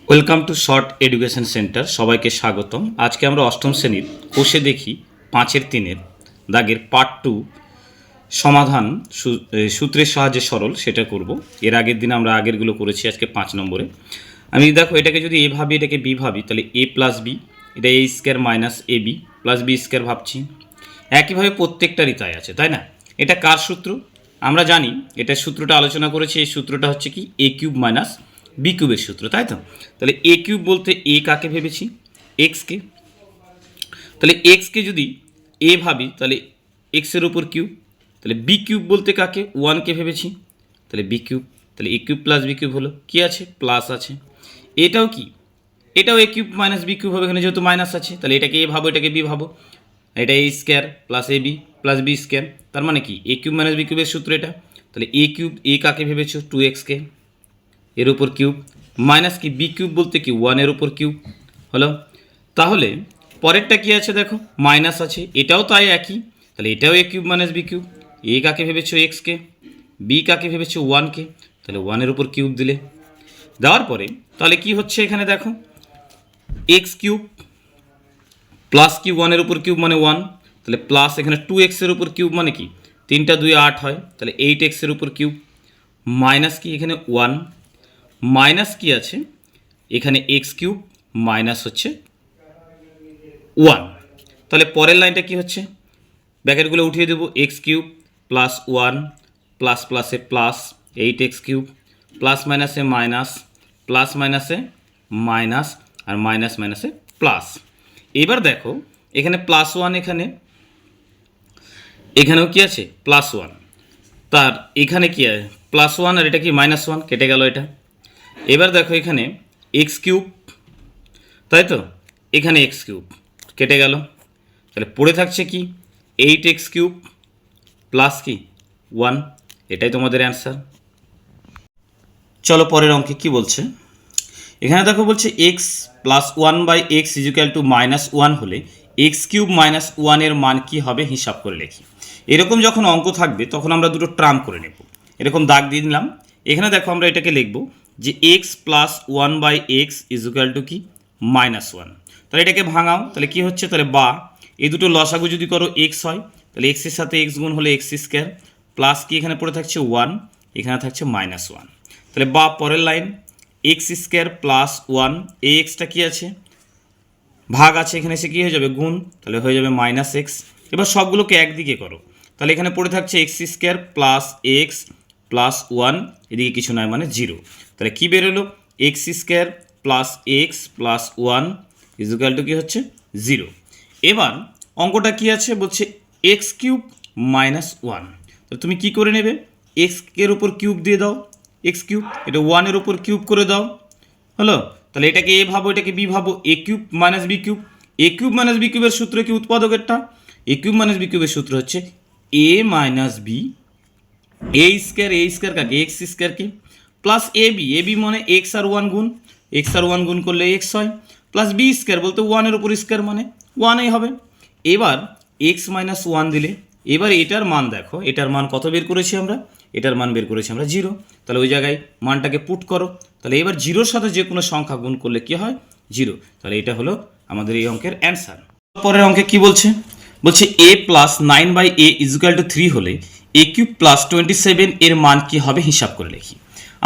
Welcome to short education centre. সবাইকে স্বাগতম। আজকে আমরা অষ্টম শ্রেণীর কোষে দেখি 5-3 দাগের পার্ট 2 সমাধান সূত্রের সাহায্যে সরল সেটা করব। এর আগের দিন আমরা আগেরগুলো করেছি, আজকে 5 নম্বরে। আমি দেখো এটাকে যদি এ ভাবি, এটাকে বি ভাবি, তাহলে এ প্লাস বি, এটা এ square minus A B plus B square ভাবছি। একইভাবে প্রত্যেকটারই তাই আছে, তাই না? এটা কার সূত্র আমরা জানি, এটা সূত্রটা আলোচনা করেছি। এই সূত্রটা হচ্ছে কি এ কিউব মাইনাস বি কিউবের সূত্র, তাই তো? তাহলে এ কিউব বলতে এ কাকে ভেবেছি? এক্সকে। তাহলে এক্সকে যদি এ ভাবি তাহলে এক্সের উপর কিউব। তাহলে বি কিউব বলতে কাকে? ওয়ানকে ভেবেছি, তাহলে বি কিউব। তাহলে এ কিউব প্লাস বি কিউব হলো, কী আছে? প্লাস আছে। এটাও কি? এটাও এ কিউব মাইনাস বি কিউব হবে, এখানে যেহেতু মাইনাস আছে। তাহলে এটাকে এ ভাবো, এটাকে বি ভাবো। এটা এ square plus A B plus B square, তার মানে কি এ কিউব মাইনাস বি কিউবের সূত্র এটা। তাহলে এ কিউব এ কাকে ভেবেছো? 2xকে, এর উপর কিউব, মাইনাস কি বি কিউব বলতে কি ওয়ানের উপর কিউব হলো। তাহলে পরেরটা কি আছে দেখো, মাইনাস আছে, এটাও তাই একই। তাহলে এটাও এ কিউব মাইনাস বি কিউব। এ কাকে ভেবেছো? এক্সকে, বি কাকে ভেবেছো? ওয়ানকে, তাহলে ওয়ানের উপর কিউব দিলে। দেওয়ার পরে তাহলে কি হচ্ছে এখানে দেখো, এক্স কিউব প্লাস কি ওয়ানের উপর কিউব মানে ওয়ান, তাহলে প্লাস এখানে 2xের উপর কিউব মানে কি 3 × 2 = 8 হয়, তাহলে 8xের উপর কিউব, মাইনাস কি এখানে ওয়ান, মাইনাস কি আছে এখানে এক্স কিউব মাইনাস হচ্ছে ওয়ান। তাহলে পরের লাইনটা কি হচ্ছে, ব্র্যাকেটগুলো উঠিয়ে দেবো, x cube plus one plus প্লাসে প্লাস 8x কিউব প্লাস মাইনাসে মাইনাস প্লাস মাইনাসে মাইনাস আর মাইনাস মাইনাসে প্লাস। এবার দেখো এখানে প্লাস ওয়ান, এখানেও কি আছে প্লাস ওয়ান, তার এখানে কি আছে প্লাস ওয়ান আর এটা কি মাইনাস ওয়ান, কেটে গেল এটা। এবার দেখো এখানে এক্স কিউব, তাই তো, এখানে এক্স কিউব কেটে গেল, তাহলে পড়ে থাকছে কি 8x কিউব প্লাস কি ওয়ান। এটাই তোমাদের অ্যান্সার। চলো পরের অঙ্কে কি বলছে। এখানে দেখো বলছে এক্স প্লাস 1/x = -1 হলে এক্স কিউব মাইনাস ওয়ানের মান কি হবে হিসাব করে লিখি। এরকম যখন অঙ্ক থাকবে তখন আমরা দুটো ট্রাম করে নেব। এরকম দাগ দিয়ে দিলাম। এখানে দেখো আমরা এটাকে লিখব যে এক্স প্লাস 1/x = কি -1। তাহলে এটাকে ভাঙাও, তাহলে কি হচ্ছে, তাহলে বা এই দুটো লসাগু যদি করো এক্স হয়, তাহলে এক্সের সাথে এক্স গুণ হলে এক্স স্কোয়ার প্লাস কি এখানে পড়ে থাকছে ওয়ান, এখানে থাকছে -1। তাহলে বা পরের line x square plus one, এই এক্সটা কী আছে ভাগ আছে, এখানে এসে কী হয়ে যাবে গুণ, তাহলে হয়ে যাবে -x। এবার সবগুলোকে একদিকে করো, তাহলে এখানে পড়ে থাকছে x square plus x plus one, এদিকে কিছু নয় মানে 0। তাহলে কী বেরোলো, x square plus x plus one = কি হচ্ছে 0। এবার অঙ্কটা কি আছে বলছে এক্স কিউব মাইনাস ওয়ান। তাহলে তুমি কী করে নেবে, এক্স এর উপর কিউব দিয়ে দাও, এক্স কিউব, এটা ওয়ানের উপর কিউব করে দাও হলো। তাহলে এটাকে এ ভাবো, এটাকে বি ভাবো, এ কিউব মাইনাস বি কিউব। এ কিউব মাইনাস বি কিউবের সূত্র কি উৎপাদকেরটা, এ কিউব মাইনাস বি কিউবের সূত্র হচ্ছে এ মাইনাস বি, এ স্কোয়ার কাকে এক্স স্কোয়ার কি প্লাস এ বি মানে এক্স আর ওয়ান গুণ, এক্স আর ওয়ান গুণ করলে এক্স হয়, প্লাস বি স্কোয়ার বলতে ওয়ানের উপর স্কোয়ার মানে ওয়ানই হবে। এবার এক্স মাইনাস ওয়ান দিলে, এবার এটার মান দেখো, এটার মান কত বের করেছি আমরা, এটার মান বের করেছি আমরা 0। তাহলে ওই জায়গায় মানটাকে পুট করো, তাহলে এবার 0-র সাথে যে কোনো সংখ্যা গুণ করলে কি হয় 0। তাহলে এটা হলো আমাদের এই অঙ্কের অ্যান্সার। পরের অঙ্কে কি বলছে, বলছে a প্লাস 9/a = 3 হলে a কিউব প্লাস 27 এর মান কি হবে হিসাব করে লিখি।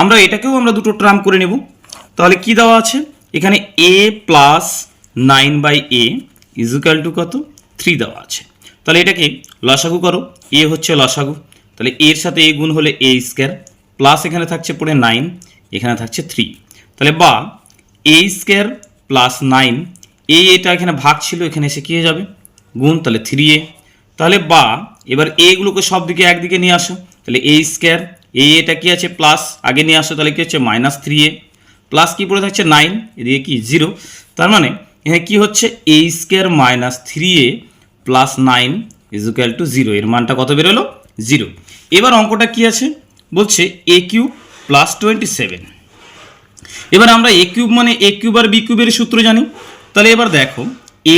আমরা এটাকেও আমরা দুটো ট্রাম করে নেব। তাহলে কি দেওয়া আছে এখানে a প্লাস 9/a = কত 3 দেওয়া আছে। তাহলে এটাকে লসাগু করো, এ হচ্ছে লসাগু, তাহলে এর সাথে এ গুণ হলে এ স্কোয়ার প্লাস এখানে থাকছে পড়ে 9, এখানে থাকছে 3। তাহলে বা এ স্কোয়ার প্লাস 9, এটা এখানে ভাগ ছিল, এখানে এসে কী হয়ে যাবে গুণ, তাহলে 3a। তাহলে বা এবার এগুলোকে সব দিকে একদিকে নিয়ে আসো, তাহলে এ স্কোয়ার এটা কি আছে প্লাস আগে নিয়ে আসো, তাহলে কি হচ্ছে -3a প্লাস কি পড়ে থাকছে 9, এদিকে কি 0। তার মানে এখানে কি হচ্ছে এ স্কোয়ার মাইনাস 3a প্লাস 9 = 0, এর মানটা কত বেরোলো 0। এবার অঙ্কটা কি আছে বলছে এ কিউব প্লাস 27। এবার আমরা এ কিউব মানে এ কিউব আর বি কিউবের সূত্র জানি। তাহলে এবার দেখো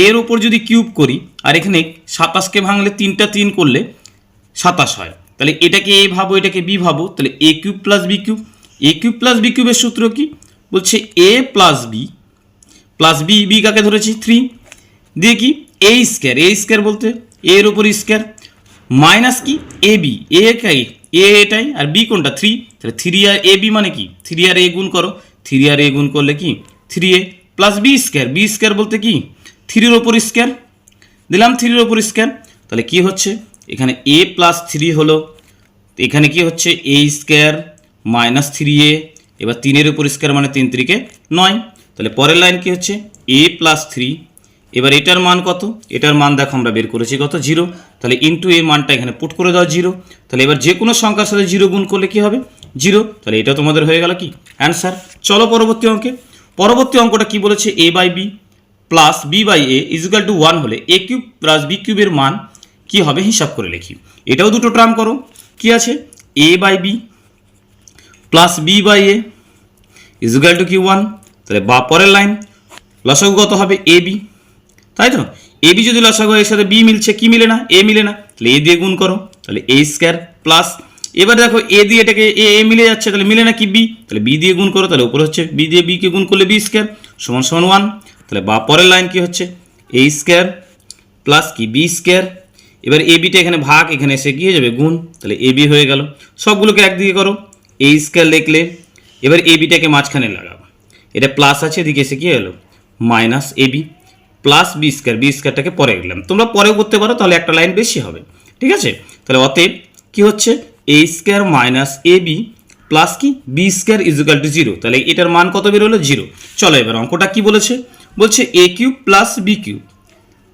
এর ওপর যদি কিউব করি আর এখানে 27কে ভাঙলে 3টা 3 করলে 27 হয়, তাহলে এটাকে এ ভাবো, এটাকে বি ভাবো, তাহলে এ কিউব প্লাস বি কিউব। এ কিউব প্লাস বি কিউবের সূত্র কি বলছে এ প্লাস বি বি কাকে ধরেছি 3 দিয়ে কি এ স্কোয়ার বলতে এর উপর স্কোয়ার মাইনাস কি এ বি এটাই আর বি কোনটা 3, তাহলে 3 আর এ বি মানে কি 3 আর এ গুণ করো, 3 আর এ গুণ করলে কি 3a প্লাস বি স্কোয়ার বলতে কি 3 এর ওপর স্কোয়ার দিলাম, 3 এর ওপর স্কোয়ার, তাহলে কি হচ্ছে এখানে a প্লাস 3 হলো, এখানে কি হচ্ছে এ স্কোয়ার মাইনাস 3a, এবার 3 এর উপর স্কোয়ার মানে 3 3 9, তাহলে পরের লাইন কি হচ্ছে a প্লাস 3, এবার এটার মান কত, এটার মান দেখো আমরা বের করেছি কত 0, তাহলে ইন্টু এ মানটা এখানে পুট করে দাও 0, তাহলে এবার যে কোনো সংখ্যার সাথে 0 গুণ করলে কি হবে 0, তাহলে এটা তোমাদের হয়ে গেল কি অ্যান্সার। চলো পরবর্তী অঙ্কটা কি বলেছে a by B plus B by A is equal to 1 হলে a কিউব প্লাস বি কিউবের মান কি হবে হিসাব করে লিখি। এটাও দুটো টার্ম করো, কি আছে a by B plus B by A is equal to কি 1, তাহলে বা পরের লাইন লসাগু কত হবে এ বি, তাই তো এ বি যদি লসাগু এর সাথে বি মিলছে কি মিলে না এ মিলে না, তাহলে এ দিয়ে গুণ করো, তাহলে এ স্কোয়ার প্লাস এবার দেখো এ দিয়ে এটাকে এ মিলে যাচ্ছে তাহলে মিলে না কি বি, তাহলে বি দিয়ে গুণ করো, তাহলে উপরে হচ্ছে বি দিয়ে বি কে গুণ করলে বি স্কোয়ার সমান 1, তাহলে বা পরের লাইন কি হচ্ছে এ স্কোয়ার প্লাস কি বি স্কোয়ার, এবার এ বিটা এখানে ভাগ এখানে এসে গিয়ে যাবে গুণ, তাহলে এ বি হয়ে গেল, সবগুলোকে একদিকে করো এ স্কোয়ার লিখলে, এবার এ বিটাকে মাঝখানে লাগাবো, এটা প্লাস আছে এদিকে এসে কি হলো minus A B plus B স্কোয়ারটাকে পরে গেলাম, তোমরা পরেও করতে পারো তাহলে একটা লাইন বেশি হবে, ঠিক আছে। তাহলে অতএব কি হচ্ছে এ square minus A B plus কি বি স্কোয়ার ইজুকাল টু 0, তাহলে এটার মান কত বের হলো 0। চলো এবার অঙ্কটা কি বলছে এ কিউব প্লাস বি কিউব,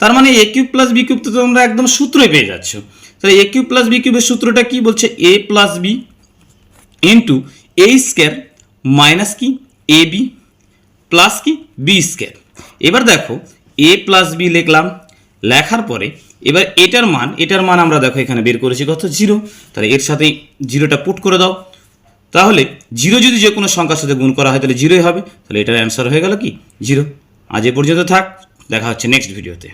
তার মানে এ কিউব প্লাস বি কিউব তো তোমরা একদম সূত্রই পেয়ে যাচ্ছ, তাহলে এ কিউব প্লাস বি কিউবের সূত্রটা কি বলছে এ প্লাস বি ইন্টু এ স্কোয়ার মাইনাস কি এ বি প্লাস কি বি স্কোয়ার। এবার দেখো এ প্লাস বি লিখলাম, লেখার পরে এবার এটার মান আমরা দেখো এখানে বের করেছি কত 0, তাহলে এর সাথে 0টা পুট করে দাও, তাহলে 0 যদি যে কোনো সংখ্যার সাথে গুণ করা হয় তাহলে 0ই হবে, তাহলে এটার অ্যান্সার হয়ে গেল কি 0। আজ এ পর্যন্ত থাক, দেখা হচ্ছে নেক্সট ভিডিওতে।